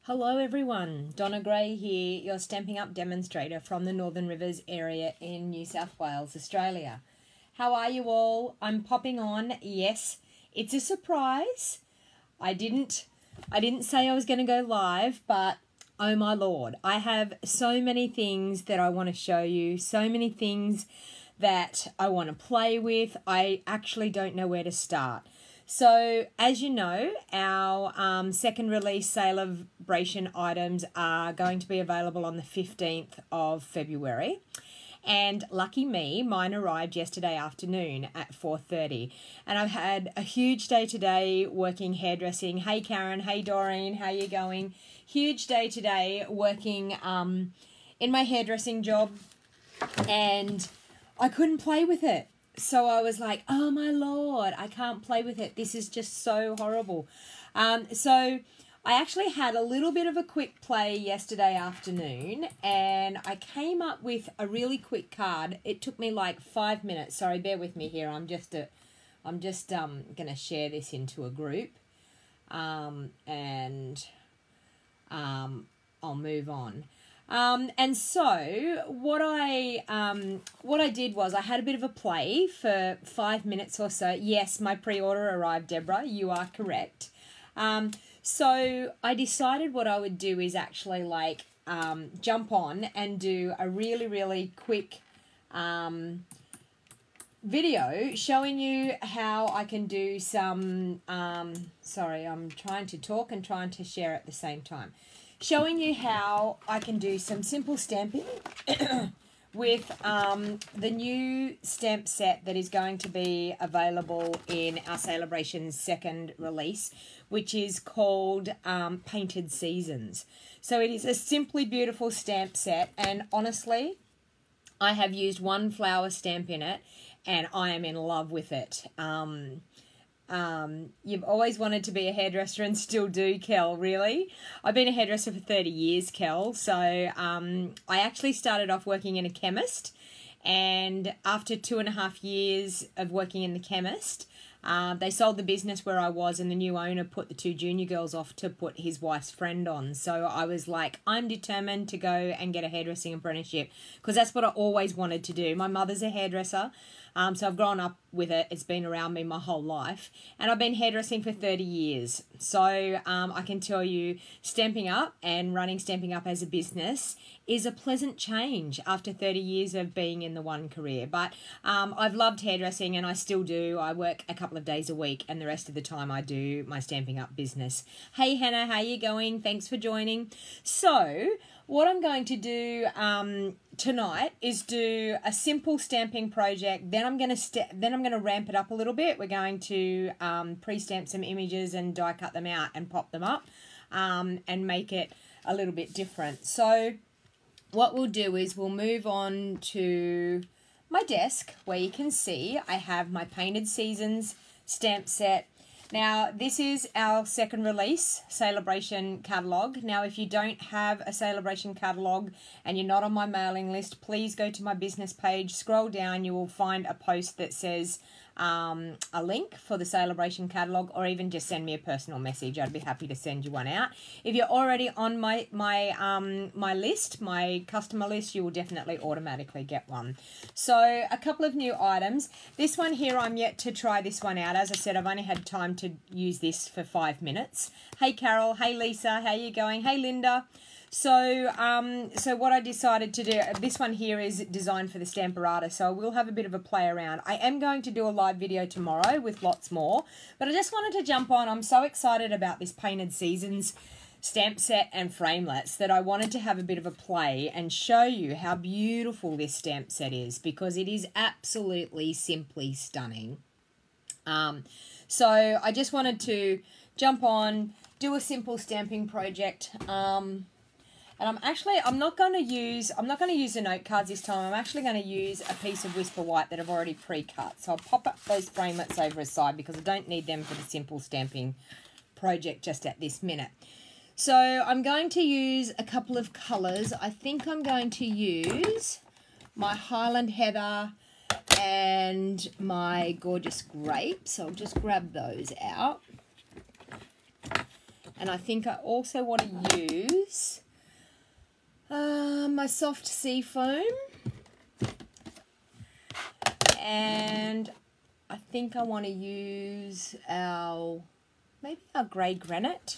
Hello everyone, Donna Gray here, your Stampin' Up demonstrator from the Northern Rivers area in New South Wales, Australia. How are you all? I'm popping on. Yes, it's a surprise. I didn't say I was going to go live, but oh my lord, I have so many things that I want to show you, so many things that I want to play with. I actually don't know where to start. So, as you know, our second release celebration items are going to be available on the 15th of February. And lucky me, mine arrived yesterday afternoon at 4:30. And I've had a huge day today working hairdressing. Hey Karen, hey Doreen, how you going? Huge day today working in my hairdressing job, and I couldn't play with it. So I was like, oh my lord, I can't play with it. This is just so horrible. So I actually had a little bit of a quick play yesterday afternoon, and I came up with a really quick card. It took me like 5 minutes. Sorry, bear with me here. I'm just going to share this into a group, and I'll move on. And so what I did was I had a bit of a play for 5 minutes or so. Yes, my pre-order arrived, Deborah. You are correct. So I decided what I would do is actually like jump on and do a really, really quick video showing you how I can do some, sorry, I'm trying to talk and trying to share at the same time. Showing you how I can do some simple stamping with the new stamp set that is going to be available in our Celebration's second release, which is called Painted Seasons. So it is a simply beautiful stamp set, and honestly, I have used one flower stamp in it, and I am in love with it. You've always wanted to be a hairdresser and still do, Kel, really? I've been a hairdresser for 30 years, Kel. So I actually started off working in a chemist, and after 2.5 years of working in the chemist, they sold the business where I was, and the new owner put the 2 junior girls off to put his wife's friend on. So I was like, I'm determined to go and get a hairdressing apprenticeship, because that's what I always wanted to do. My mother's a hairdresser. So I've grown up with it. It's been around me my whole life. And I've been hairdressing for 30 years. So I can tell you, Stampin' Up and running Stampin' Up as a business is a pleasant change after 30 years of being in the one career. But I've loved hairdressing, and I still do. I work a couple of days a week, and the rest of the time I do my Stampin' Up business. Hey Hannah, how you going? Thanks for joining. So what I'm going to do tonight is do a simple stamping project. Then I'm going to ramp it up a little bit. We're going to pre-stamp some images and die cut them out and pop them up and make it a little bit different. So what we'll do is we'll move on to my desk, where you can see I have my Painted Seasons stamp set. Now, this is our second release Celebration catalogue. Now, if you don't have a Celebration catalogue and you're not on my mailing list, please go to my business page, scroll down, you will find a post that says a link for the Celebration catalogue, or even just send me a personal message. I'd be happy to send you one out. If you're already on my list, my customer list, you will definitely automatically get one. So a couple of new items. This one here, I'm yet to try this one out. As I said, I've only had time to use this for 5 minutes. Hey Carol, hey Lisa, how you going? Hey Linda. So so what I decided to do, this one here is designed for the Stamperata, so we'll have a bit of a play around. I am going to do a live video tomorrow with lots more, but I just wanted to jump on. I'm so excited about this Painted Seasons stamp set and framelets that I wanted to have a bit of a play and show you how beautiful this stamp set is, because it is absolutely simply stunning. So I just wanted to jump on, do a simple stamping project. And I'm not going to use the note cards this time. I'm actually going to use a piece of Whisper White that I've already pre-cut. So I'll pop up those framelets over aside, because I don't need them for the simple stamping project just at this minute. So I'm going to use a couple of colours. I think I'm going to use my Highland Heather and my Gorgeous Grape. So I'll just grab those out. And I think I also want to use my soft sea foam. And I think I want to use maybe our grey granite.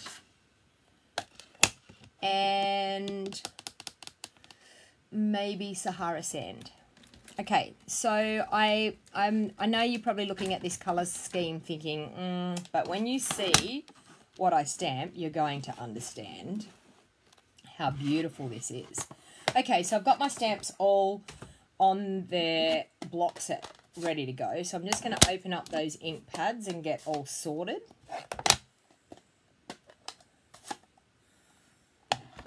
And maybe Sahara sand. Okay, so I know you're probably looking at this colour scheme thinking, but when you see what I stamp, you're going to understand how beautiful this is. Okay, so I've got my stamps all on their block set ready to go. So I'm just going to open up those ink pads and get all sorted.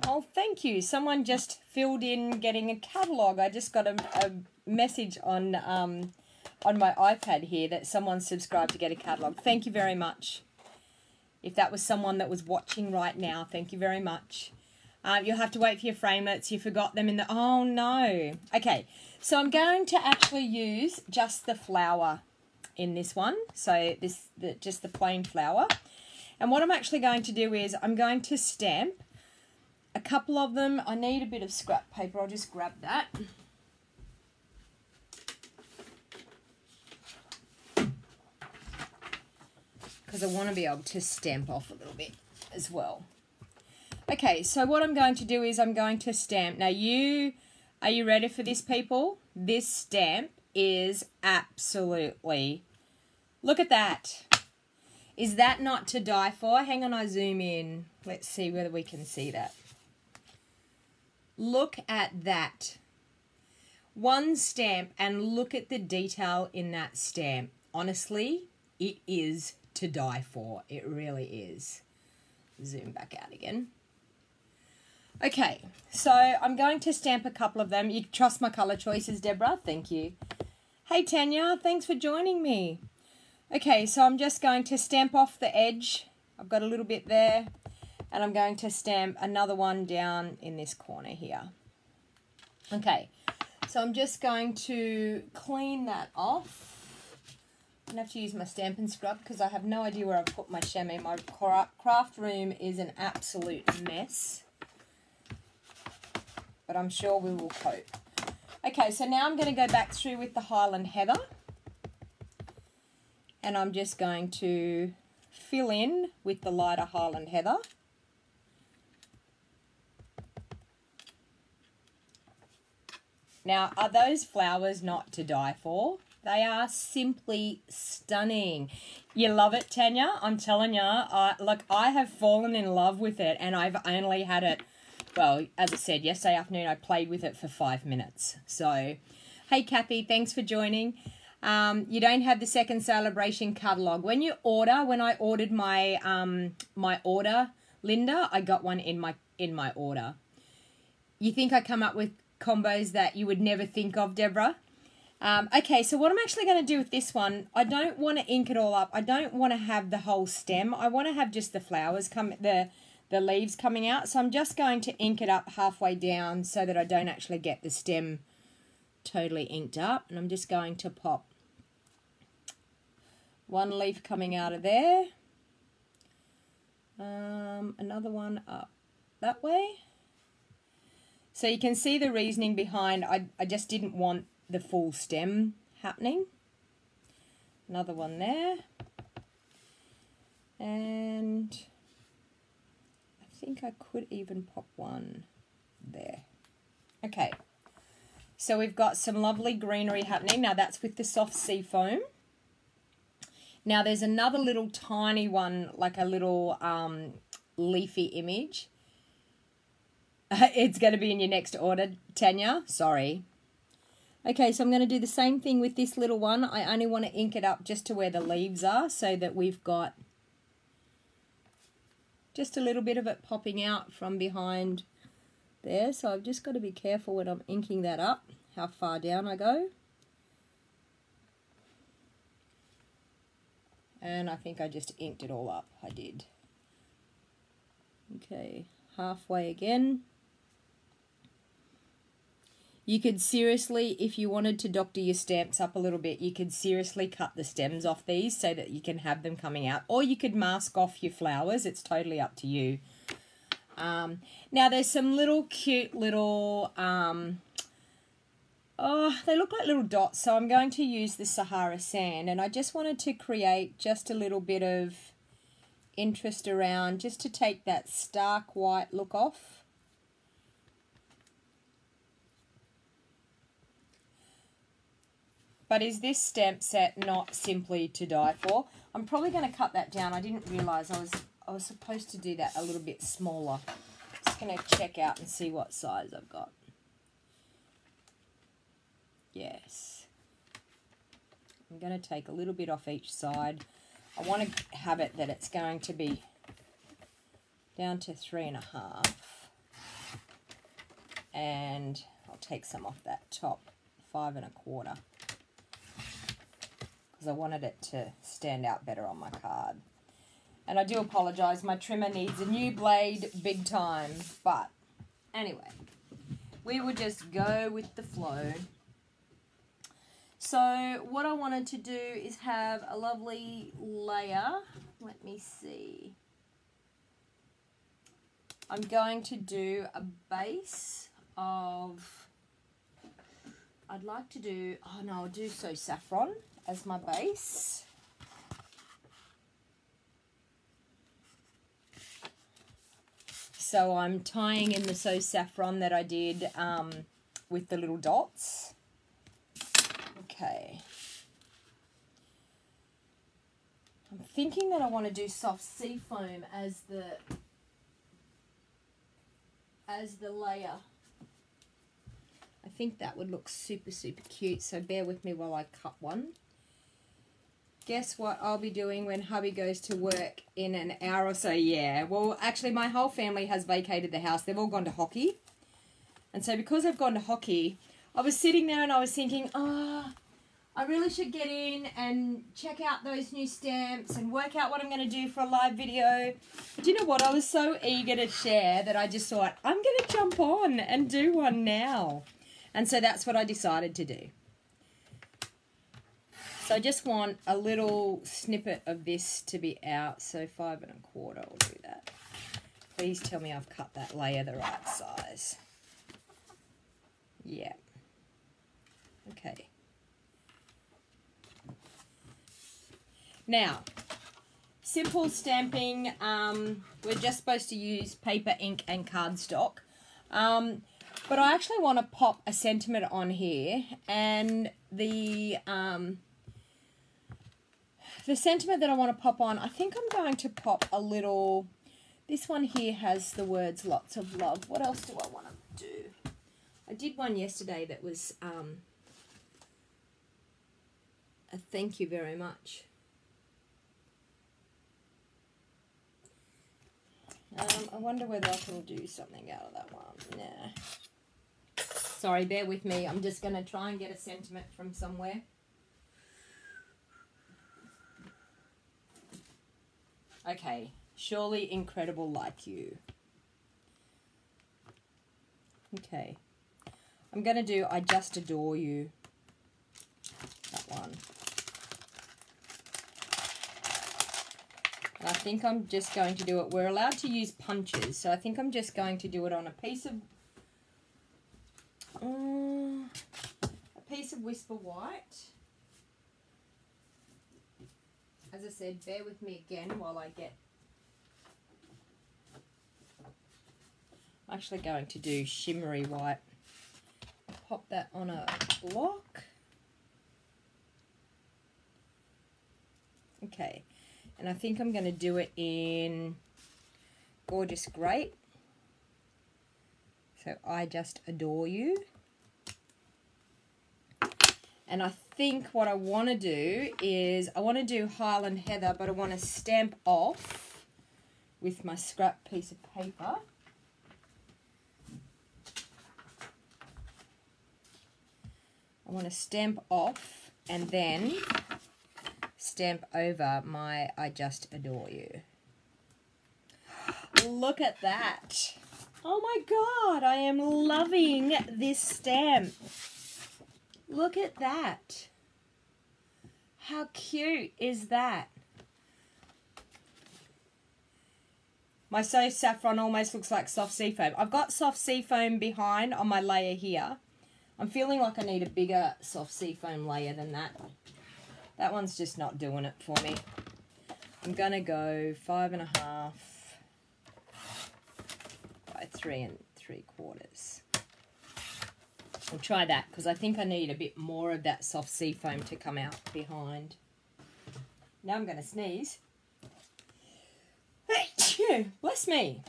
Oh, thank you. Someone just filled in getting a catalogue. I just got a message on my iPad here that someone subscribed to get a catalogue. Thank you very much. If that was someone that was watching right now, thank you very much. You'll have to wait for your framelits. You forgot them in the... Oh, no. Okay, so I'm going to actually use just the flower in this one. So just the plain flower. And what I'm actually going to do is I'm going to stamp a couple of them. I need a bit of scrap paper. I'll just grab that. Because I want to be able to stamp off a little bit as well. Okay, so what I'm going to do is I'm going to stamp. Now are you ready for this, people? This stamp is absolutely... Look at that. Is that not to die for? Hang on, I zoom in. Let's see whether we can see that. Look at that. One stamp, and look at the detail in that stamp. Honestly, it is to die for. It really is. Zoom back out again. Okay, so I'm going to stamp a couple of them. You trust my colour choices, Deborah? Thank you. Hey, Tanya, thanks for joining me. Okay, so I'm just going to stamp off the edge. I've got a little bit there. And I'm going to stamp another one down in this corner here. Okay, so I'm just going to clean that off. I'm going to have to use my Stampin' Scrub because I have no idea where I've put my chamois. My craft room is an absolute mess. But I'm sure we will cope. Okay, so now I'm going to go back through with the Highland Heather. And I'm just going to fill in with the lighter Highland Heather. Now, are those flowers not to die for? They are simply stunning. You love it, Tanya? I'm telling you, look, I have fallen in love with it, and I've only had it, well, as I said, yesterday afternoon I played with it for 5 minutes. So, hey, Kathy, thanks for joining. You don't have the second celebration catalogue. When you order, when I ordered my my order, Linda, I got one in my order. You think I come up with combos that you would never think of, Deborah? Okay, so what I'm actually going to do with this one, I don't want to ink it all up. I don't want to have the whole stem. I want to have just the flowers the leaves coming out. So I'm just going to ink it up halfway down so that I don't actually get the stem totally inked up. And I'm just going to pop one leaf coming out of there. Another one up that way. So you can see the reasoning behind, I just didn't want the full stem happening. Another one there. And I think I could even pop one there. Okay. So we've got some lovely greenery happening. Now that's with the soft sea foam. Now there's another little tiny one, like a little leafy image. It's going to be in your next order, Tanya. Sorry. Okay, so I'm going to do the same thing with this little one. I only want to ink it up just to where the leaves are so that we've got just a little bit of it popping out from behind there. So I've just got to be careful when I'm inking that up, how far down I go. And I think I just inked it all up. I did. Okay, halfway again. You could seriously, if you wanted to doctor your stamps up a little bit, you could seriously cut the stems off these so that you can have them coming out. Or you could mask off your flowers. It's totally up to you. Now there's some little cute little, oh, they look like little dots. So I'm going to use the Sahara sand, and I just wanted to create just a little bit of interest around, just to take that stark white look off. But is this stamp set not simply to die for? I'm probably going to cut that down. I didn't realise I was supposed to do that a little bit smaller. Just going to check out and see what size I've got. Yes. I'm going to take a little bit off each side. I want to have it that it's going to be down to 3.5. And I'll take some off that top 5.25. Because I wanted it to stand out better on my card. And I do apologise, my trimmer needs a new blade big time. But anyway, we will just go with the flow. So what I wanted to do is have a lovely layer. Let me see. I'm going to do a base of, I'd like to do, oh no, I'll do So Saffron as my base. So I'm tying in the So Saffron that I did with the little dots. Okay. I'm thinking that I want to do soft sea foam as the layer. I think that would look super, super cute, so bear with me while I cut one. Guess what I'll be doing when hubby goes to work in an hour or so? Yeah, well, actually, my whole family has vacated the house. They've all gone to hockey. And so because they've gone to hockey, I was sitting there and I was thinking, oh, I really should get in and check out those new stamps and work out what I'm going to do for a live video. Do you know what? I was so eager to share that I just thought, I'm going to jump on and do one now. And so that's what I decided to do. So I just want a little snippet of this to be out. So 5.25, I'll do that. Please tell me I've cut that layer the right size. Yeah. Okay. Now, simple stamping, we're just supposed to use paper, ink, and cardstock. But I actually want to pop a sentiment on here, and the sentiment that I want to pop on, I think I'm going to pop a little, this one here has the words lots of love. What else do I want to do? I did one yesterday that was a thank you very much. I wonder whether I can do something out of that one. Nah. Sorry, bear with me. I'm just going to try and get a sentiment from somewhere. Okay. Surely incredible like you. Okay. I'm going to do I Just Adore You. That one. And I think I'm just going to do it. We're allowed to use punches, so I think I'm just going to do it on a piece of Whisper White. As I said, bear with me again while I get. I'm actually going to do Shimmery White. I'll pop that on a block. Okay. And I think I'm going to do it in Gorgeous Great. So I Just Adore You. And I think what I want to do is, I want to do Highland Heather, but I want to stamp off with my scrap piece of paper. I want to stamp off and then stamp over my I Just Adore You. Look at that. Oh my God, I am loving this stamp. Look at that. How cute is that? My So Saffron almost looks like soft sea foam. I've got soft sea foam behind on my layer here. I'm feeling like I need a bigger soft sea foam layer than that. That one's just not doing it for me. I'm going to go 5.5 by 3 3/4. We'll try that because I think I need a bit more of that soft sea foam to come out behind. Now I'm going to sneeze. Bless me.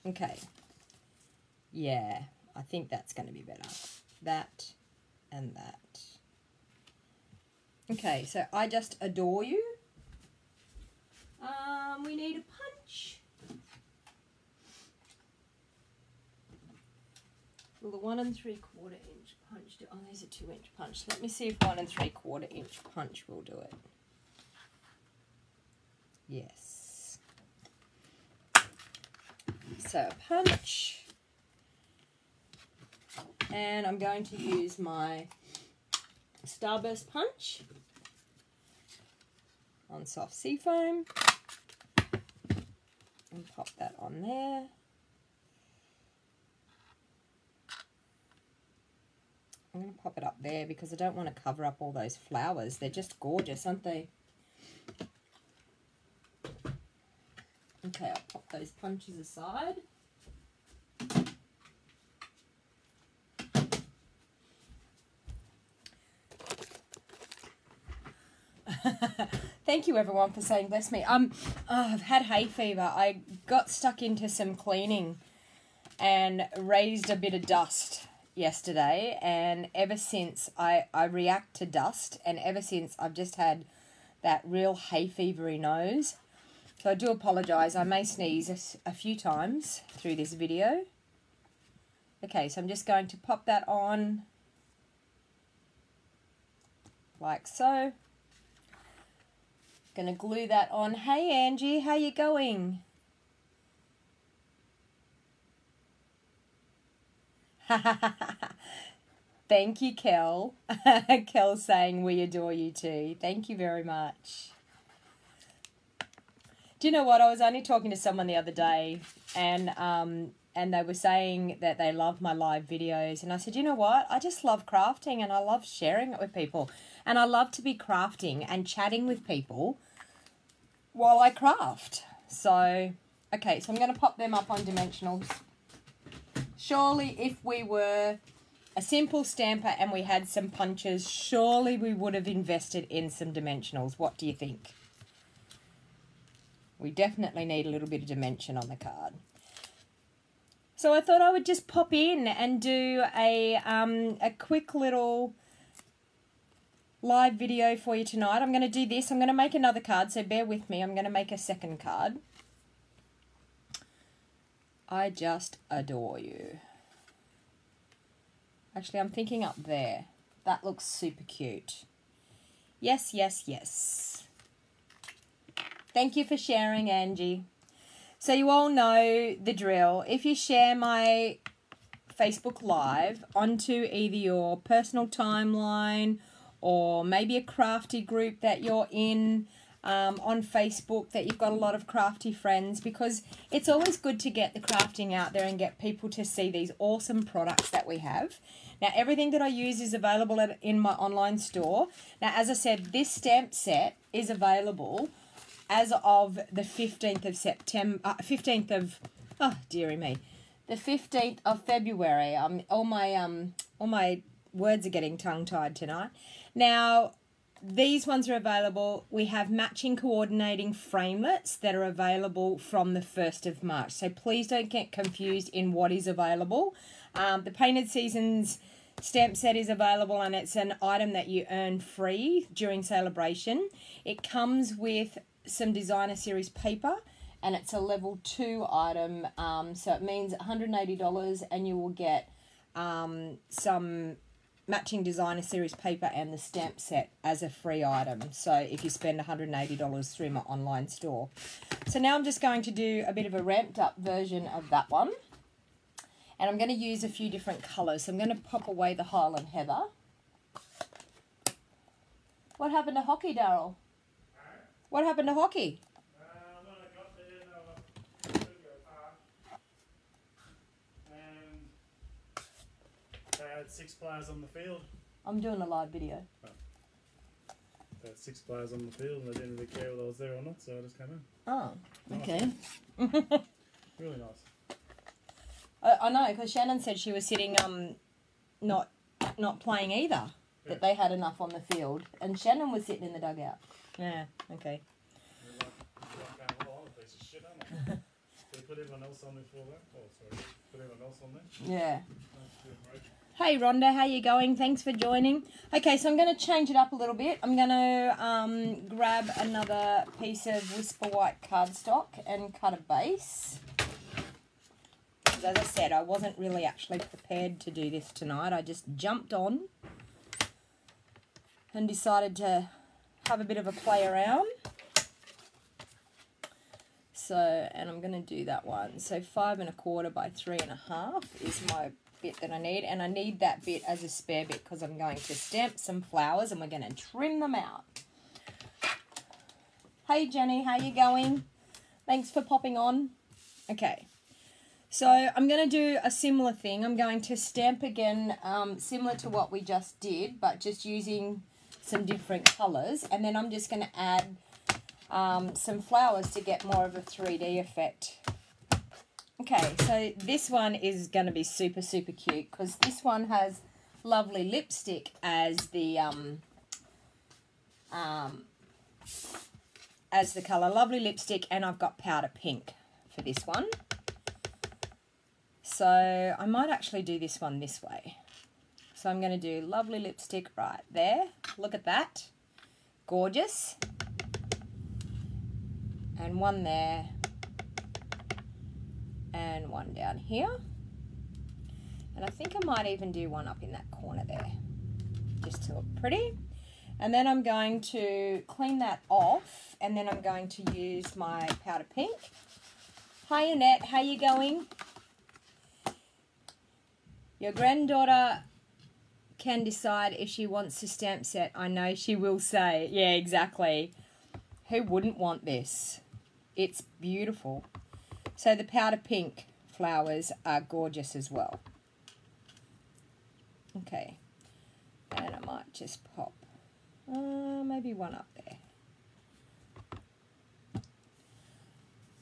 Okay. Yeah, I think that's going to be better. That and that. Okay, so I just adore you. We need a punch. Will the 1 3/4 inch punch do? Oh, there's a 2-inch punch. Let me see if 1 3/4 inch punch will do it. Yes. So a punch. And I'm going to use my Starburst punch on soft sea foam and pop that on there. I'm going to pop it up there because I don't want to cover up all those flowers. They're just gorgeous, aren't they? Okay, I'll pop those punches aside. Thank you everyone for saying bless me. I've had hay fever. I got stuck into some cleaning and raised a bit of dust yesterday, and ever since I react to dust, and ever since I've just had that real hay fevery nose. So I do apologise. I may sneeze a few times through this video. Okay, so I'm just going to pop that on like so. Going to glue that on. Hey Angie, how you going? Thank you, Kel. Kel saying we adore you too. Thank you very much. Do you know what? I was only talking to someone the other day, and they were saying that they love my live videos, and I said, you know what? I just love crafting, and I love sharing it with people, and I love to be crafting and chatting with people while I craft. So, okay, so I'm going to pop them up on dimensionals. Surely if we were a simple stamper and we had some punches, surely we would have invested in some dimensionals. What do you think? We definitely need a little bit of dimension on the card. So I thought I would just pop in and do a quick little live video for you tonight. I'm going to do this. I'm going to make another card, so bear with me. I'm going to make a second card. I just adore you. Actually, I'm thinking up there. That looks super cute. Yes, yes, yes. Thank you for sharing, Angie. So you all know the drill. If you share my Facebook Live onto either your personal timeline or maybe a crafty group that you're in on Facebook, that you've got a lot of crafty friends, because it's always good to get the crafting out there and get people to see these awesome products that we have. Now, everything that I use is available in my online store. Now, as I said, this stamp set is available as of the 15th of September, oh, dearie me, the 15th of February. All my words are getting tongue-tied tonight. Now, these ones are available. We have matching coordinating framelets that are available from the 1st of March. So please don't get confused in what is available. The Painted Seasons stamp set is available, and it's an item that you earn free during celebration. It comes with some designer series paper, and it's a level 2 item, so it means $180, and you will get some matching designer series paper and the stamp set as a free item, so if you spend $180 through my online store. So now I'm just going to do a bit of a ramped up version of that one. And I'm going to use a few different colours. So I'm going to pop away the Highland Heather. What happened to hockey, Daryl? What happened to hockey? When I got there, they were studio park, and they had 6 players on the field. I'm doing a live video. Oh. They had 6 players on the field, and they didn't really care whether I was there or not, so I just came in. Oh, okay. Nice. Really nice. I know, because Shannon said she was sitting not playing either. That they had enough on the field, and Shannon was sitting in the dugout. Yeah, okay. They put everyone else on before that? Oh, sorry. Put everyone else on there? Yeah. Hey Rhonda, how you going? Thanks for joining. Okay, so I'm going to change it up a little bit. I'm going to grab another piece of Whisper White cardstock and cut a base. As I said, I wasn't really actually prepared to do this tonight. I just jumped on and decided to have a bit of a play around. So, and I'm going to do that one. So 5 1/4 by 3 1/2 is my bit that I need. And I need that bit as a spare bit because I'm going to stamp some flowers and we're going to trim them out. Hey Jenny, how you going? Thanks for popping on. Okay. So I'm going to do a similar thing. I'm going to stamp again, similar to what we just did, but just using some different colours, and then I'm just going to add some flowers to get more of a 3D effect. Okay, so this one is going to be super, super cute because this one has lovely lipstick as the colour. Lovely lipstick, and I've got powder pink for this one. So I might actually do this one this way. So I'm going to do lovely lipstick right there. Look at that. Gorgeous. And one there. And one down here. And I think I might even do one up in that corner there. Just to look pretty. And then I'm going to clean that off. And then I'm going to use my powder pink. Hi Annette, how you going? Your granddaughter can decide if she wants a stamp set. I know she will say. Yeah, exactly. Who wouldn't want this? It's beautiful. So the powder pink flowers are gorgeous as well. Okay. And I might just pop maybe one up there.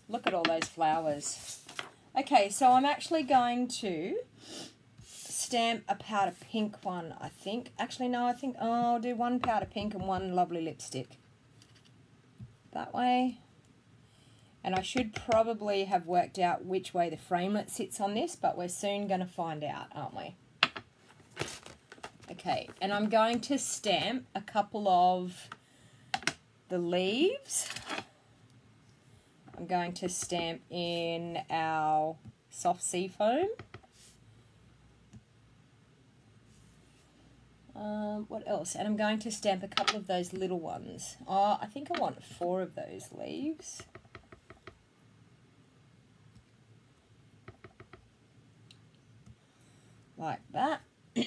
Look at all those flowers. Okay, so I'm actually going to stamp a powder pink one, I think. Actually, no, I think I'll do one powder pink and one lovely lipstick. That way. And I should probably have worked out which way the framelit sits on this, but we're soon going to find out, aren't we? Okay, and I'm going to stamp a couple of the leaves. I'm going to stamp in our soft sea foam. What else? And I'm going to stamp a couple of those little ones. Oh, I think I want 4 of those leaves. Like that. So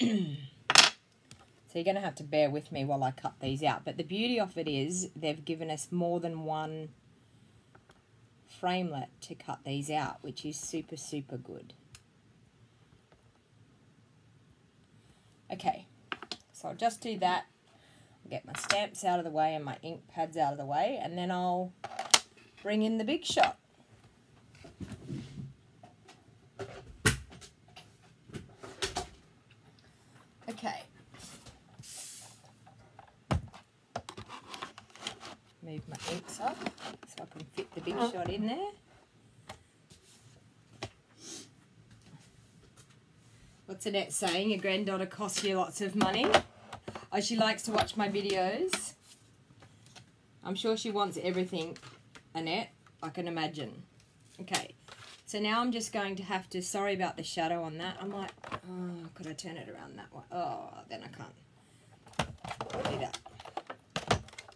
you're going to have to bear with me while I cut these out. But the beauty of it is they've given us more than one framelit to cut these out, which is super, super good. Okay. So I'll just do that, get my stamps out of the way and my ink pads out of the way, and then I'll bring in the big shot. Okay. Move my inks up so I can fit the big shot in there. What's Annette saying? Your granddaughter costs you lots of money. Oh, she likes to watch my videos. I'm sure she wants everything, Annette, I can imagine. Okay, so now I'm just going to have to, sorry about the shadow on that. I might, oh, could I turn it around that way? Oh, then I can't. I'll do that.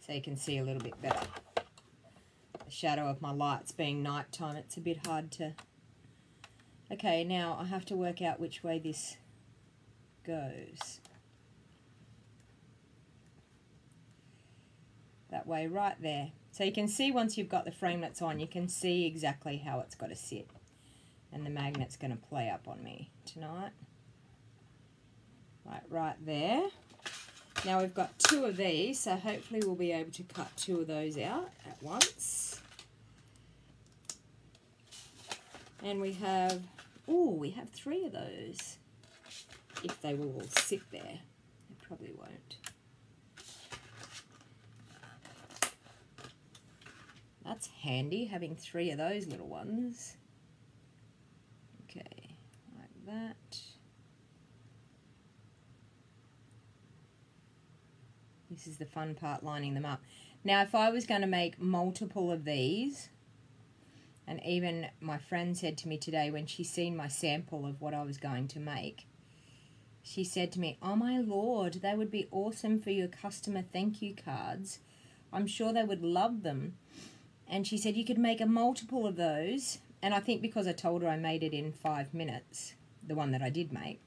So you can see a little bit better. The shadow of my lights being nighttime, it's a bit hard to Okay, now I have to work out which way this goes. That way right there. So you can see once you've got the framelits on, you can see exactly how it's got to sit. And the magnet's going to play up on me tonight. Right there. Now we've got 2 of these, so hopefully we'll be able to cut 2 of those out at once. And we have, ooh, we have 3 of those. If they will all sit there. They probably won't. That's handy, having 3 of those little ones. Okay, like that. This is the fun part, lining them up. Now, if I was going to make multiple of these, and even my friend said to me today when she seen my sample of what I was going to make, she said to me, "Oh my Lord, they would be awesome for your customer thank you cards. I'm sure they would love them." And she said you could make a multiple of those. And I think because I told her I made it in 5 minutes, the one that I did make,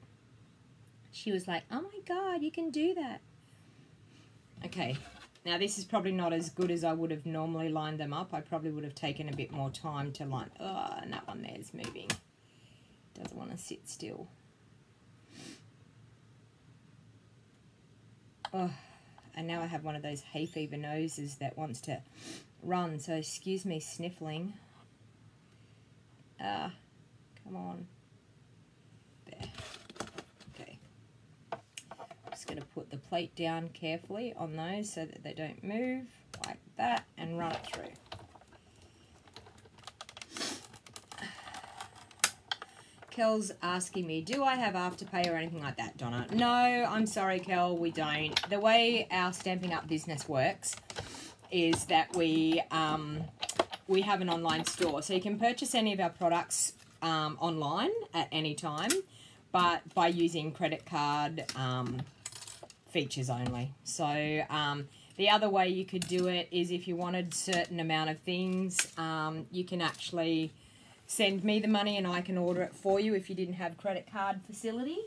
she was like, "Oh my God, you can do that." Okay, now this is probably not as good as I would have normally lined them up. I probably would have taken a bit more time to line. Oh, and that one there is moving. Doesn't want to sit still. Oh, and now I have one of those hay fever noses that wants to run, so excuse me sniffling. Come on. There. Okay. Just going to put the plate down carefully on those so that they don't move, like that, and run it through. Kel's asking me, do I have Afterpay or anything like that, Donna? No, I'm sorry, Kel, we don't. The way our Stampin' Up business works is that we have an online store. So you can purchase any of our products online at any time, but by using credit card features only. So the other way you could do it is if you wanted a certain amount of things, you can actually send me the money and I can order it for you if you didn't have credit card facility.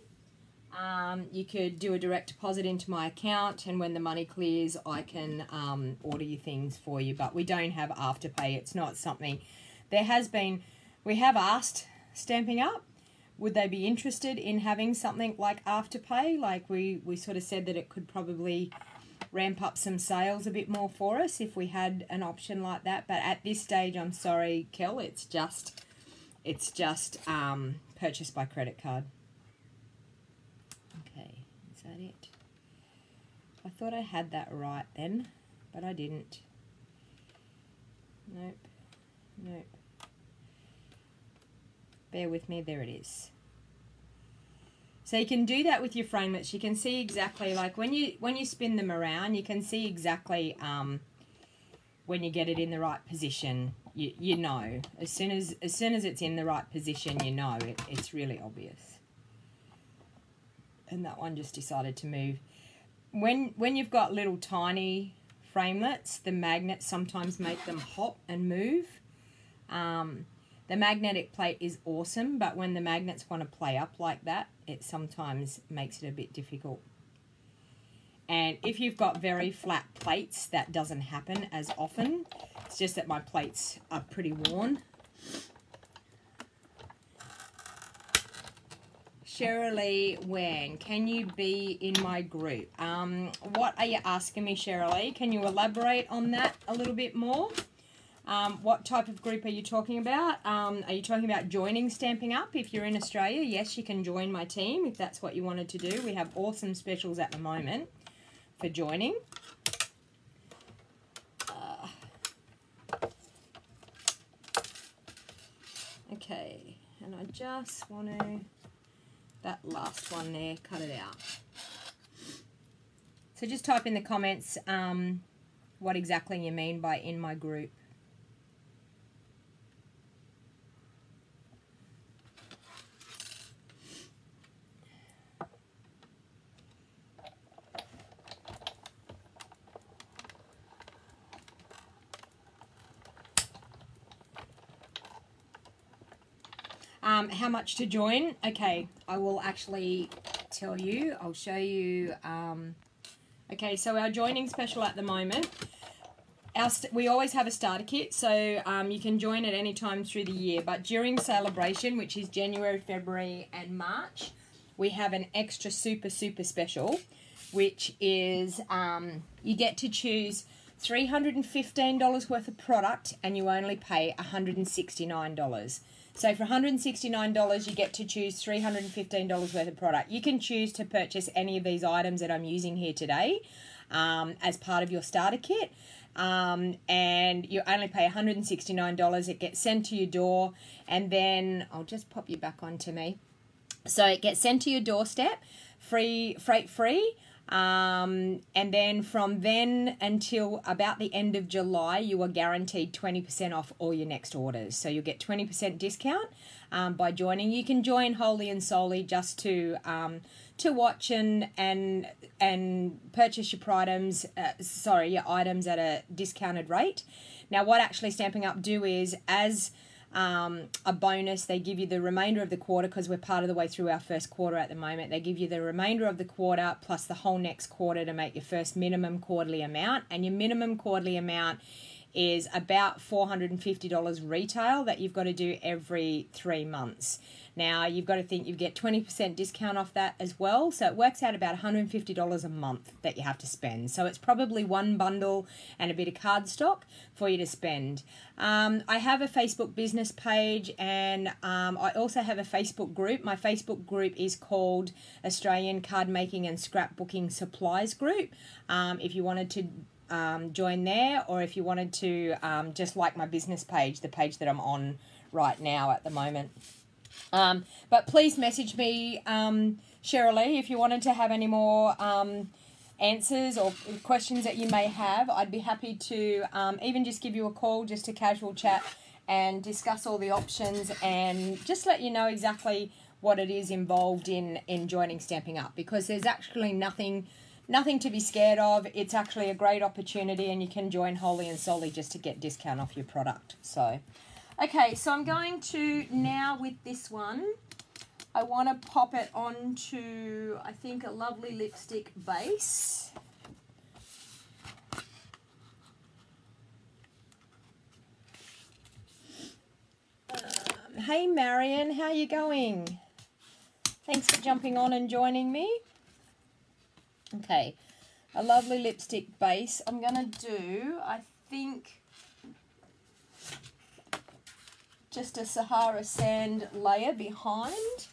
You could do a direct deposit into my account, and when the money clears, I can order you things for you. But we don't have Afterpay. It's not something. There has been, we have asked Stampin' Up, would they be interested in having something like Afterpay? Like we sort of said that it could probably ramp up some sales a bit more for us if we had an option like that. But at this stage, I'm sorry, Kel, it's just purchased by credit card. Okay, is that it? I thought I had that right then, but I didn't. Nope. Nope. Bear with me, there it is. So you can do that with your framelits. You can see exactly, like when you spin them around, you can see exactly when you get it in the right position. You know, as soon as it's in the right position, you know it's really obvious. And that one just decided to move. When you've got little tiny framelits, the magnets sometimes make them hop and move. The magnetic plate is awesome, but when the magnets want to play up like that, it sometimes makes it a bit difficult. And if you've got very flat plates, that doesn't happen as often. It's just that my plates are pretty worn. Shirley Wang, can you be in my group? What are you asking me, Shirley? Can you elaborate on that a little bit more? What type of group are you talking about? Are you talking about joining Stampin' Up? If you're in Australia, yes, you can join my team if that's what you wanted to do. We have awesome specials at the moment for joining. Okay, and I just want to, that last one there, cut it out. So just type in the comments what exactly you mean by in my group. How much to join? Okay, I will actually tell you. I'll show you. Okay, so our joining special at the moment, we always have a starter kit, so you can join at any time through the year. But during celebration, which is January, February and March, we have an extra super special, which is you get to choose $315 worth of product and you only pay $169. So for $169, you get to choose $315 worth of product. You can choose to purchase any of these items that I'm using here today as part of your starter kit. And you only pay $169. It gets sent to your door, and then I'll just pop you back onto me. So it gets sent to your doorstep, freight free. And then from then until about the end of July, you are guaranteed 20% off all your next orders. So you'll get 20% discount by joining. You can join wholly and solely just to watch and purchase your items. Your items at a discounted rate. Now, what actually Stampin' Up do is, as a bonus, they give you the remainder of the quarter, because we're part of the way through our first quarter at the moment. They give you the remainder of the quarter plus the whole next quarter to make your first minimum quarterly amount. And your minimum quarterly amount is about $450 retail that you've got to do every 3 months. Now, you've got to think you get 20% discount off that as well. So it works out about $150 a month that you have to spend. So it's probably one bundle and a bit of cardstock for you to spend. I have a Facebook business page, and I also have a Facebook group. My Facebook group is called Australian Card Making and Scrapbooking Supplies Group. If you wanted to join there, or if you wanted to just like my business page, the page that I'm on right now at the moment. But please message me, Shirley, if you wanted to have any more answers or questions that you may have. I'd be happy to even just give you a call, just a casual chat, and discuss all the options and just let you know exactly what it is involved in joining Stampin' Up, because there's actually nothing to be scared of. It's actually a great opportunity, and you can join wholly and solely just to get discount off your product. So, okay, so I'm going to now with this one, I want to pop it onto, I think, a lovely lipstick base. Hey Marion, how you going? Thanks for jumping on and joining me. Okay, a lovely lipstick base. I'm going to do, I think, just a Sahara sand layer behind.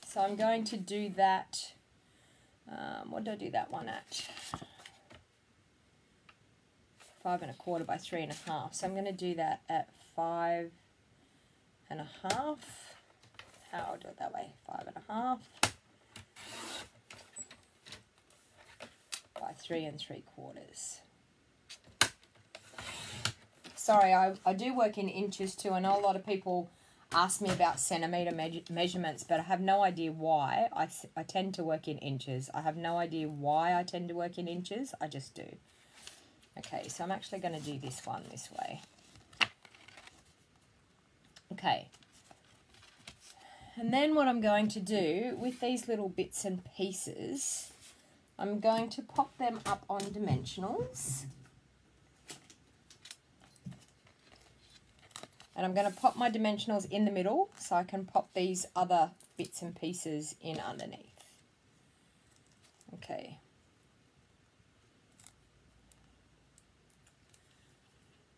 So I'm going to do that. What did I do that one at? 5 1/4 by 3 1/2. So I'm going to do that at 5 1/2. I'll do it that way. 5 1/2 by 3 3/4. Sorry, I do work in inches too. I know a lot of people ask me about centimetre measurements, but I have no idea why. I tend to work in inches. I have no idea why I tend to work in inches. I just do. Okay, so I'm actually going to do this one this way. Okay. And then what I'm going to do with these little bits and pieces, I'm going to pop them up on dimensionals. And I'm going to pop my dimensionals in the middle so I can pop these other bits and pieces in underneath. Okay.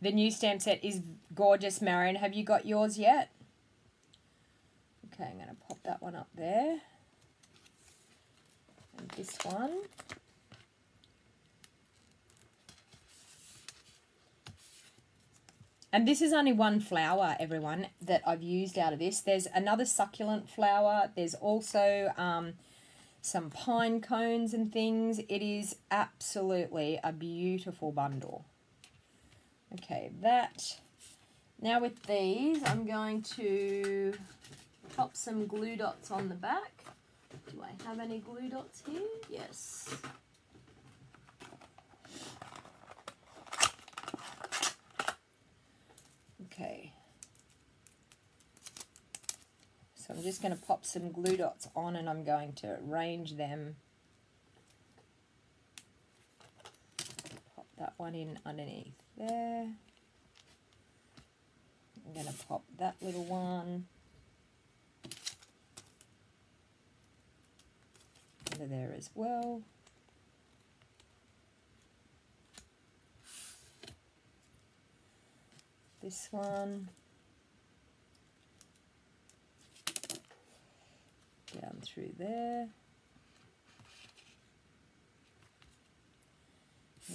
The new stamp set is gorgeous, Marion. Have you got yours yet? Okay, I'm going to pop that one up there. And this one. And this is only one flower, everyone, that I've used out of this. There's another succulent flower. There's also some pine cones and things. It is absolutely a beautiful bundle. Okay, that. Now with these, I'm going to pop some glue dots on the back. Do I have any glue dots here? Yes. Okay. just going to pop some glue dots on and I'm going to arrange them. Pop that one in underneath there. I'm going to pop that little one under there as well. This one down through there.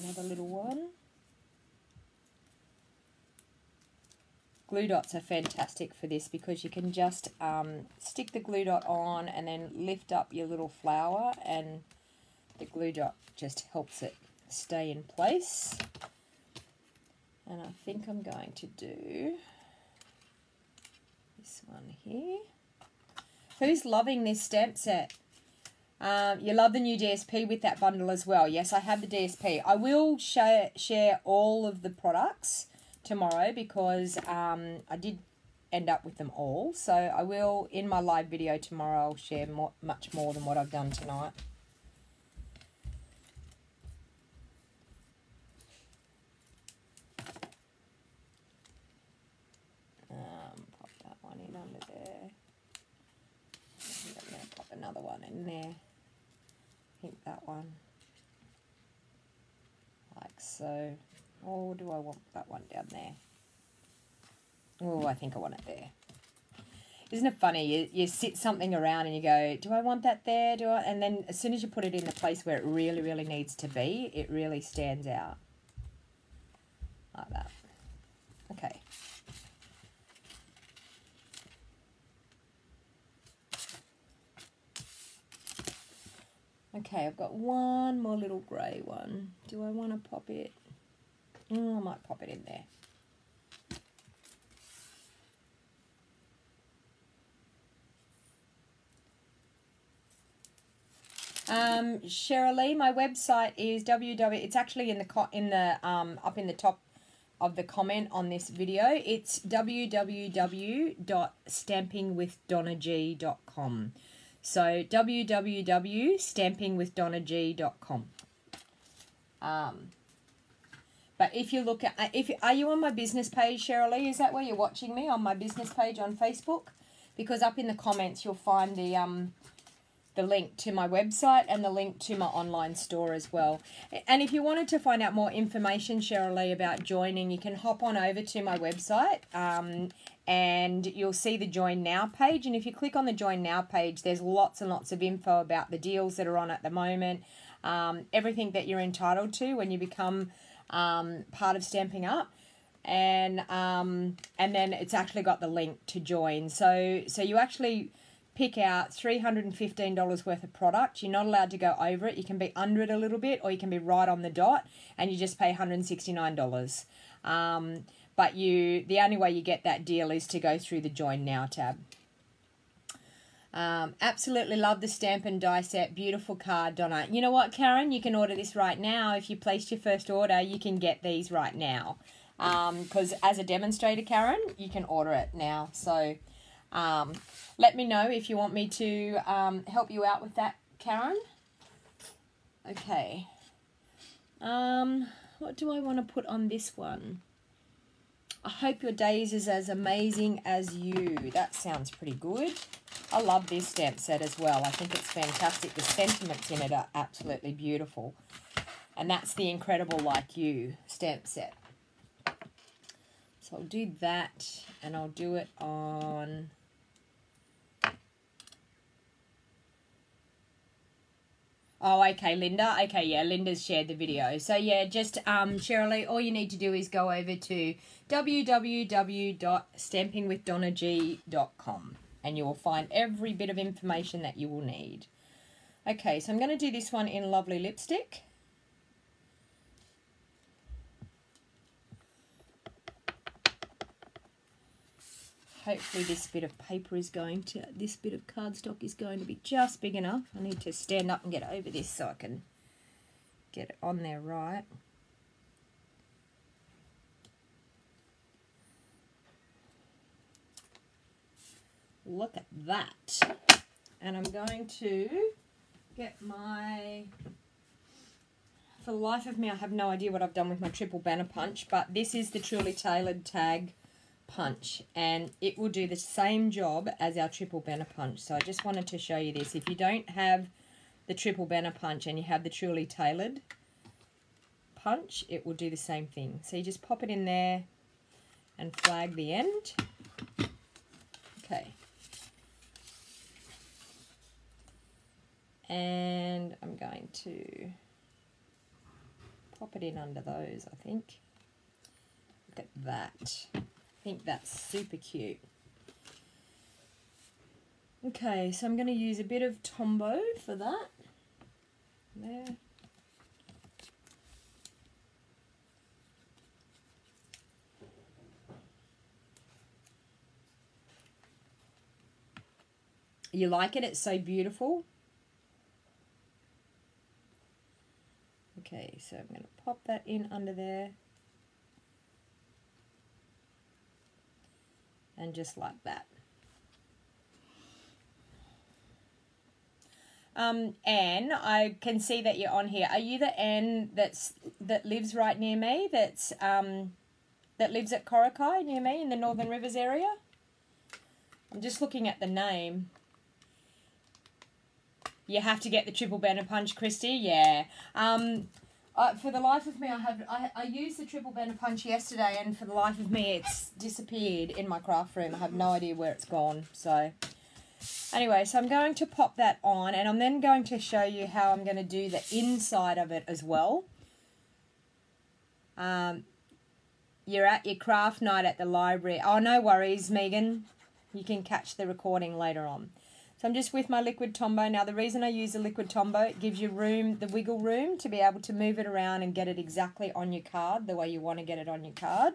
Another little one. Glue dots are fantastic for this because you can just stick the glue dot on and then lift up your little flower and the glue dot just helps it stay in place. And I think I'm going to do this one here. Who's loving this stamp set? You love the new DSP with that bundle as well. Yes, I have the DSP. I will share all of the products tomorrow because I did end up with them all. So I will, in my live video tomorrow, I'll share much more than what I've done tonight. Pop that one in under there. I'm going to pop another one in there. I think that one. Like so. Or do I want that one down there? Oh, I think I want it there. Isn't it funny? You sit something around and you go, do I want that there? Do I? And then as soon as you put it in the place where it really, really needs to be, it really stands out. Like that. Okay. Okay, I've got one more little grey one. Do I want to pop it? Oh, I might pop it in there. Cheryl, my website is It's actually in the up in the top of the comment on this video. It's www.stampingwithdonnag.com. So www.stampingwithdonnag.com. But if you look at, are you on my business page, Cheryl? Is that where you're watching me, on my business page on Facebook? Because up in the comments you'll find the link to my website and the link to my online store as well. And if you wanted to find out more information, Cheryl, about joining, you can hop on over to my website and you'll see the Join Now page. And if you click on the Join Now page, there's lots and lots of info about the deals that are on at the moment, everything that you're entitled to when you become part of Stampin' Up, and then it's actually got the link to join. So you actually pick out $315 worth of product. You're not allowed to go over it. You can be under it a little bit, or you can be right on the dot, and you just pay $169. But the only way you get that deal is to go through the Join Now tab. Absolutely love the stamp and die set. Beautiful card, Donna. You know what, Karen? You can order this right now. If you placed your first order, you can get these right now. Because as a demonstrator, Karen, you can order it now. So let me know if you want me to help you out with that, Karen. Okay. What do I want to put on this one? I hope your days is as amazing as you. That sounds pretty good. I love this stamp set as well. I think it's fantastic. The sentiments in it are absolutely beautiful. And that's the Incredible Like You stamp set. So I'll do that, and I'll do it on... Oh, okay, Linda. Okay, yeah, Linda's shared the video. So, yeah, just, Cheryl, all you need to do is go over to www.stampingwithdonnag.com and you will find every bit of information that you will need. Okay, so I'm going to do this one in Lovely Lipstick. Hopefully this bit of paper is going to, this bit of cardstock is going to be just big enough. I need to stand up and get over this so I can get it on there right. look at that. And I'm going to get my, for the life of me I have no idea what I've done with my triple banner punch, but this is the Truly Tailored tag punch, and it will do the same job as our triple banner punch. So I just wanted to show you this. If you don't have the triple banner punch and you have the Truly Tailored punch, it will do the same thing. So you just pop it in there and flag the end. Okay. And I'm going to pop it in under those, I think. Look at that. I think that's super cute. Okay, so I'm going to use a bit of Tombow for that. There. You like it? It's so beautiful. Okay, so I'm going to pop that in under there. And just like that. Anne, I can see that you're on here. Are you the Anne that lives right near me? That lives at Korakai near me in the Northern Rivers area? I'm just looking at the name. You have to get the triple banner punch, Christy. Yeah. For the life of me, I used the triple banner punch yesterday, and for the life of me, it's disappeared in my craft room. I have no idea where it's gone. So, anyway, so I'm going to pop that on, and I'm then going to show you how I'm going to do the inside of it as well. You're at your craft night at the library. Oh, no worries, Megan. You can catch the recording later on. So I'm just with my liquid Tombow. Now the reason I use the liquid Tombow, it gives you room, the wiggle room, to be able to move it around and get it exactly on your card, the way you want to get it on your card.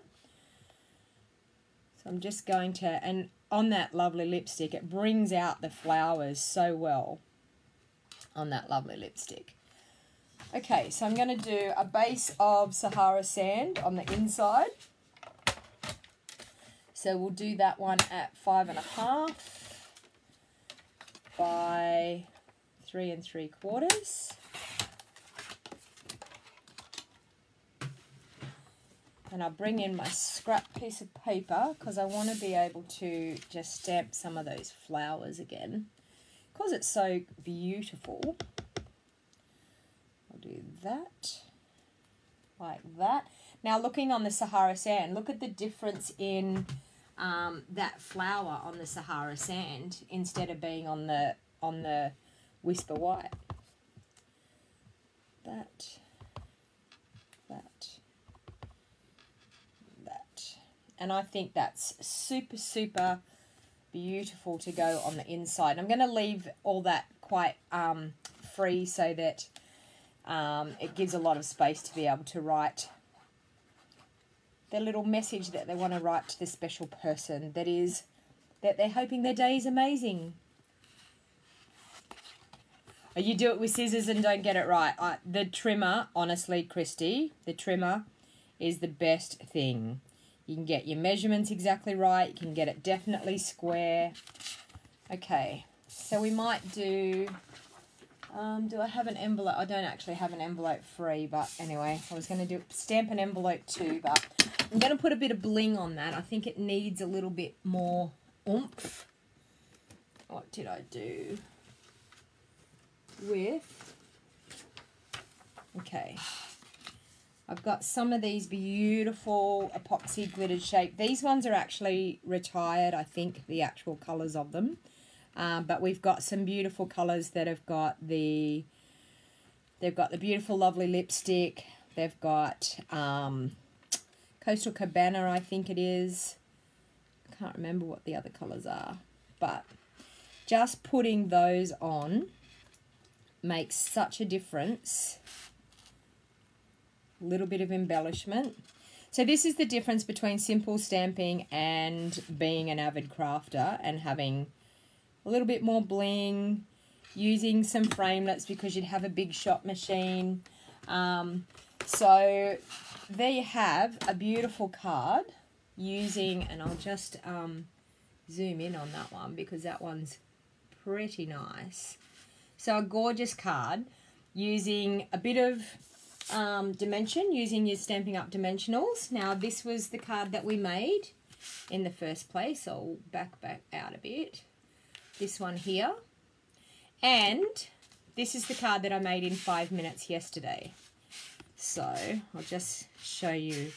So I'm just going to, and on that lovely lipstick, it brings out the flowers so well on that lovely lipstick. Okay, so I'm going to do a base of Sahara Sand on the inside. So we'll do that one at 5.5 by 3 3/4. And I'll bring in my scrap piece of paper because I want to be able to just stamp some of those flowers again because it's so beautiful. I'll do that like that. Now looking on the Sahara Sand, look at the difference in that flower on the Sahara Sand instead of being on the Whisper White. That. And I think that's super, super beautiful to go on the inside. I'm going to leave all that quite free so that it gives a lot of space to be able to write the little message that they want to write to the special person, that is that they're hoping their day is amazing. Or you do it with scissors and don't get it right. The trimmer, honestly, Christy, the trimmer is the best thing. You can get your measurements exactly right. You can get it definitely square. Okay, so we might do... do I have an envelope? I don't actually have an envelope free, but anyway, I was going to stamp an envelope too, but I'm going to put a bit of bling on that. I think it needs a little bit more oomph. What did I do with... Okay. I've got some of these beautiful epoxy glittered shape. These ones are actually retired, I think, the actual colours of them. But we've got some beautiful colours that have got the... They've got the beautiful, lovely lipstick. They've got Coastal Cabana, I think it is. I can't remember what the other colours are. But just putting those on makes such a difference. A little bit of embellishment. So this is the difference between simple stamping and being an avid crafter and having a little bit more bling, using some framelets because you'd have a big shop machine. So there you have a beautiful card using, and I'll just zoom in on that one because that one's pretty nice. So a gorgeous card using a bit of dimension, using your Stampin' Up! Dimensionals. Now this was the card that we made in the first place. I'll back out a bit. This one here. And this is the card that I made in 5 minutes yesterday. So I'll just show you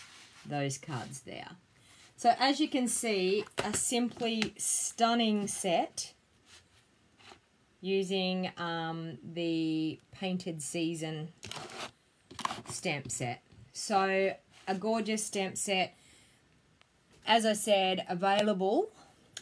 those cards there. So as you can see, a simply stunning set using the Painted Season stamp set. So a gorgeous stamp set, as I said, available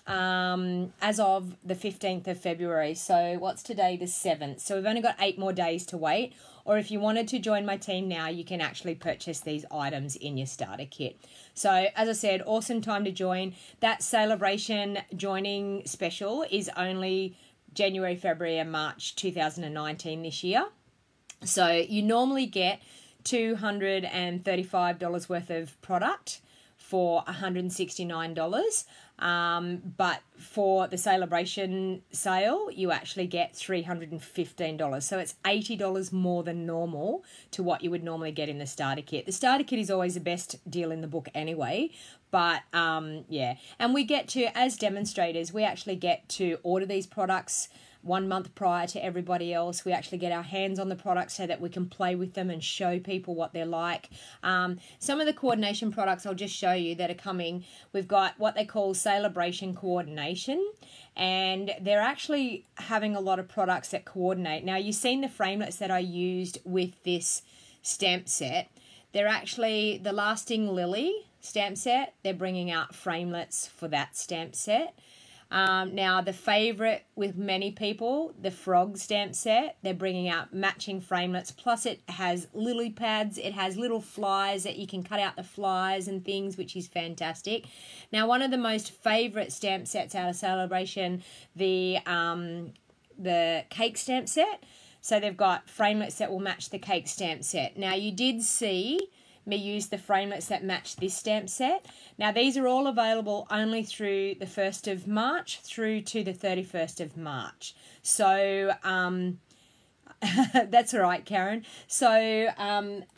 as of the 15th of February. So what's today? The 7th. So we've only got 8 more days to wait. Or if you wanted to join my team now, you can actually purchase these items in your starter kit. So as I said, awesome time to join. That celebration joining special is only January, February and March 2019 this year. So you normally get $235 worth of product for $169. But for the celebration sale, you actually get $315. So it's $80 more than normal to what you would normally get in the starter kit. The starter kit is always the best deal in the book anyway. But, yeah. And we get to, as demonstrators, we actually get to order these products 1 month prior to everybody else. We actually get our hands on the products so that we can play with them and show people what they're like. Some of the coordination products I'll just show you that are coming. We've got what they call celebration coordination, and they're actually having a lot of products that coordinate. Now, you've seen the framelits that I used with this stamp set. They're actually the Lasting Lily stamp set. They're bringing out framelits for that stamp set. Now, the favourite with many people, the Frog stamp set, they're bringing out matching framelits. Plus, it has lily pads. It has little flies that you can cut out the flies and things, which is fantastic. Now, one of the most favourite stamp sets out of Celebration, the cake stamp set. So they've got framelits that will match the cake stamp set. Now, you did see me use the framelits that match this stamp set. Now, these are all available only through the 1st of March through to the 31st of March. So, that's all right, Karen. So,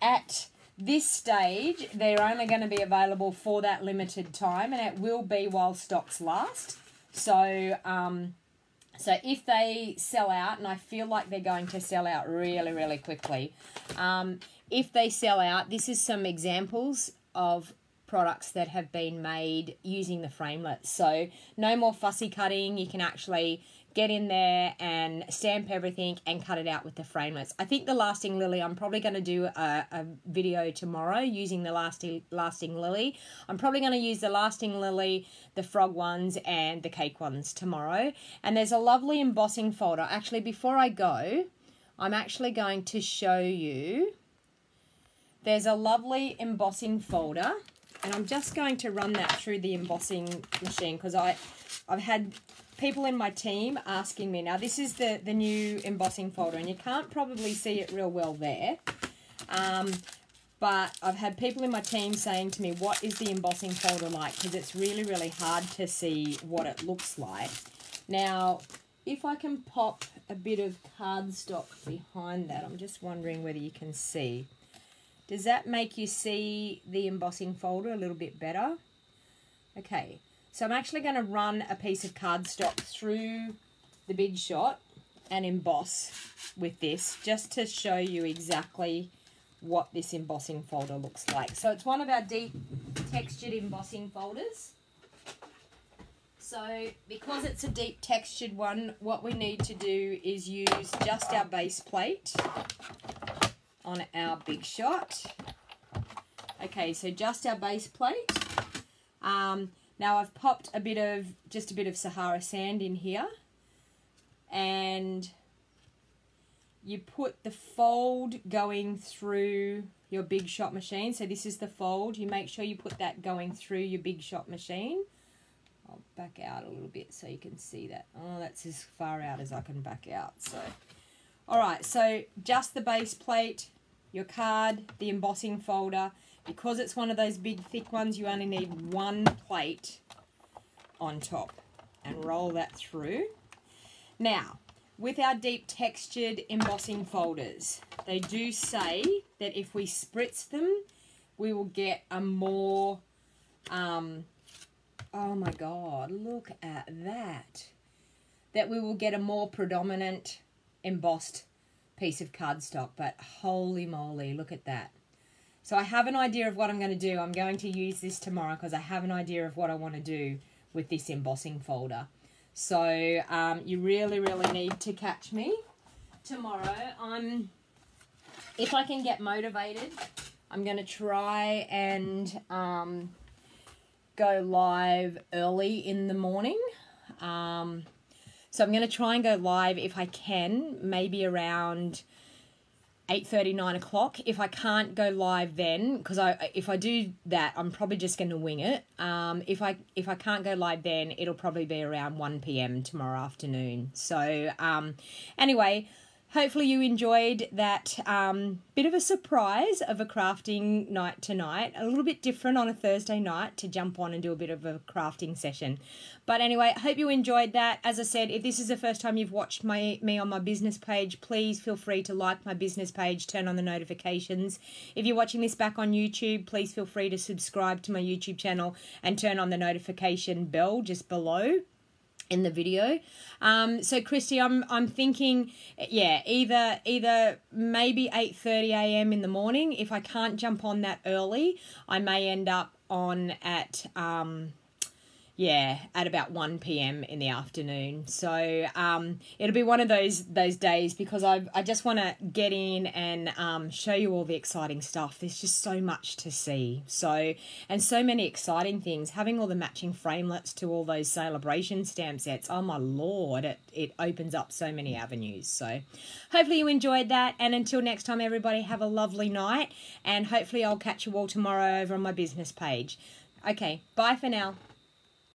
at this stage, they're only going to be available for that limited time, and it will be while stocks last. So, so if they sell out, and I feel like they're going to sell out really, really quickly, if they sell out, this is some examples of products that have been made using the framelits. So no more fussy cutting. You can actually get in there and stamp everything and cut it out with the framelits. I think the Lasting Lily, I'm probably going to do a video tomorrow using the Lasting Lily. I'm probably going to use the Lasting Lily, the Frog ones, and the cake ones tomorrow. And there's a lovely embossing folder. Actually, before I go, I'm actually going to show you. There's a lovely embossing folder, and I'm just going to run that through the embossing machine because I've had people in my team asking me. Now, this is the new embossing folder, and you can't probably see it real well there. But I've had people in my team saying to me, what is the embossing folder like? Because it's really, really hard to see what it looks like. Now, if I can pop a bit of cardstock behind that, I'm just wondering whether you can see. Does that make you see the embossing folder a little bit better? Okay, so I'm actually going to run a piece of cardstock through the Big Shot and emboss with this just to show you exactly what this embossing folder looks like. So it's one of our deep textured embossing folders. So because it's a deep textured one, what we need to do is use just our base plate on our Big Shot. Okay, so just our base plate. Now I've popped just a bit of Sahara sand in here, and you put the fold going through your Big Shot machine. So this is the fold. You make sure you put that going through your Big Shot machine. I'll back out a little bit so you can see that. Oh, that's as far out as I can back out. So, all right, so just the base plate, your card, the embossing folder. Because it's one of those big thick ones, you only need one plate on top. and roll that through. Now, with our deep textured embossing folders, they do say that if we spritz them, we will get a more, oh my God, look at that. That we will get a more predominant embossed piece of cardstock, but holy moly, look at that. So I have an idea of what I'm going to do. I'm going to use this tomorrow because I have an idea of what I want to do with this embossing folder. So you really, really need to catch me tomorrow. If I can get motivated, I'm going to try and go live early in the morning. So I'm going to try and go live if I can, maybe around 8:30, 9 o'clock. If I can't go live then, because if I do that, I'm probably just going to wing it. If I can't go live then, it'll probably be around 1 p.m. tomorrow afternoon. So anyway, hopefully you enjoyed that bit of a surprise of a crafting night tonight. A little bit different on a Thursday night to jump on and do a bit of a crafting session. But anyway, I hope you enjoyed that. As I said, if this is the first time you've watched me on my business page, please feel free to like my business page, turn on the notifications. If you're watching this back on YouTube, please feel free to subscribe to my YouTube channel and turn on the notification bell just below in the video. So Christy, I'm thinking, yeah, either maybe 8:30 a.m. in the morning. If I can't jump on that early, I may end up on at about 1 p.m. in the afternoon. So it'll be one of those days because I just want to get in and show you all the exciting stuff. There's just so much to see. And so many exciting things. Having all the matching framelits to all those celebration stamp sets. Oh my Lord, it opens up so many avenues. So hopefully you enjoyed that. And until next time, everybody, have a lovely night. And hopefully I'll catch you all tomorrow over on my business page. Okay, bye for now.